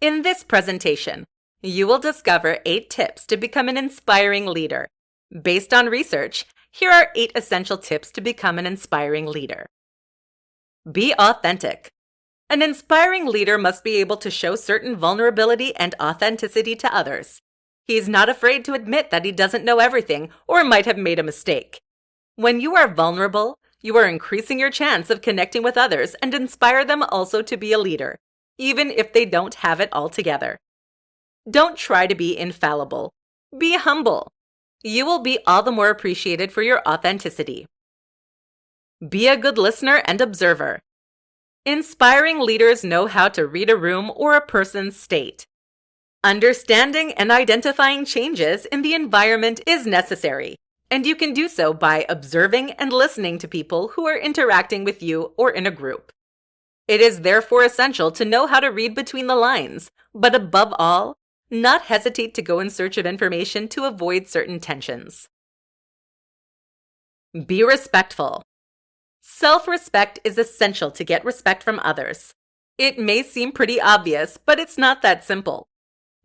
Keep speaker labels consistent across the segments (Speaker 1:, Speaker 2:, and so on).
Speaker 1: In this presentation, you will discover 8 tips to become an inspiring leader. Based on research, here are 8 essential tips to become an inspiring leader. Be authentic. An inspiring leader must be able to show certain vulnerability and authenticity to others. He is not afraid to admit that he doesn't know everything or might have made a mistake. When you are vulnerable, you are increasing your chance of connecting with others and inspire them also to be a leader, even if they don't have it all together. Don't try to be infallible. Be humble. You will be all the more appreciated for your authenticity. Be a good listener and observer. Inspiring leaders know how to read a room or a person's state. Understanding and identifying changes in the environment is necessary, and you can do so by observing and listening to people who are interacting with you or in a group. It is therefore essential to know how to read between the lines, but above all, not hesitate to go in search of information to avoid certain tensions. Be respectful. Self-respect is essential to get respect from others. It may seem pretty obvious, but it's not that simple.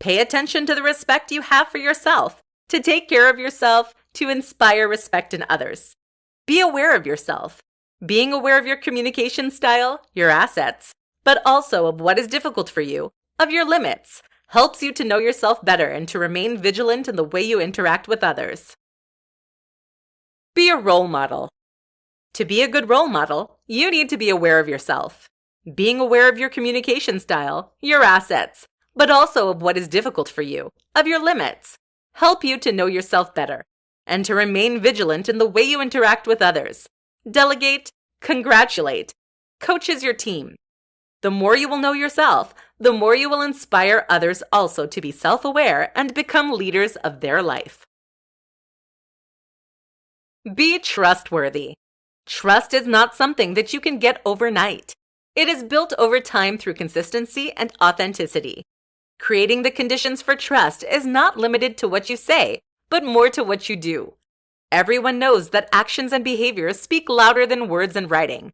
Speaker 1: Pay attention to the respect you have for yourself, to take care of yourself, to inspire respect in others. Be aware of yourself. Being aware of your communication style, your assets, but also of what is difficult for you, of your limits, helps you to know yourself better and to remain vigilant in the way you interact with others. Be a role model. To be a good role model, you need to be aware of yourself. Being aware of your communication style, your assets, but also of what is difficult for you, of your limits, help you to know yourself better, and to remain vigilant in the way you interact with others. Delegate, congratulate, coaches your team. The more you will know yourself, the more you will inspire others also to be self-aware and become leaders of their life. Be trustworthy. Trust is not something that you can get overnight. It is built over time through consistency and authenticity. Creating the conditions for trust is not limited to what you say, but more to what you do. Everyone knows that actions and behaviors speak louder than words and writing.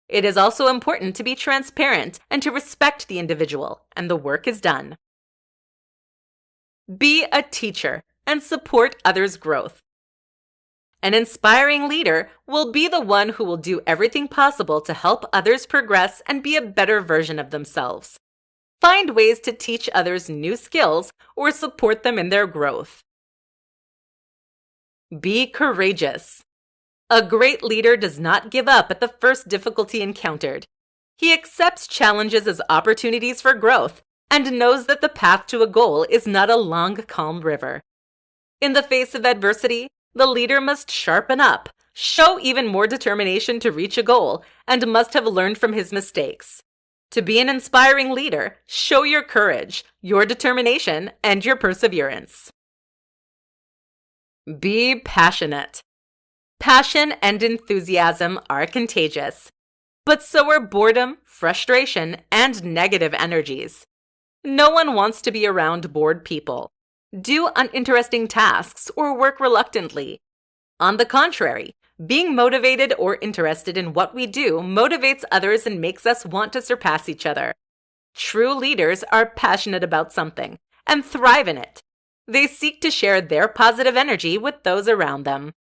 Speaker 1: It is also important to be transparent and to respect the individual, and the work is done. Be a teacher and support others' growth. An inspiring leader will be the one who will do everything possible to help others progress and be a better version of themselves. Find ways to teach others new skills or support them in their growth. Be courageous. A great leader does not give up at the first difficulty encountered. He accepts challenges as opportunities for growth and knows that the path to a goal is not a long, calm river. In the face of adversity, the leader must sharpen up, show even more determination to reach a goal, and must have learned from his mistakes. To be an inspiring leader, show your courage, your determination, and your perseverance. Be passionate. Passion and enthusiasm are contagious, but so are boredom, frustration, and negative energies. No one wants to be around bored people. Do uninteresting tasks or work reluctantly. On the contrary, being motivated or interested in what we do motivates others and makes us want to surpass each other. True leaders are passionate about something and thrive in it. They seek to share their positive energy with those around them.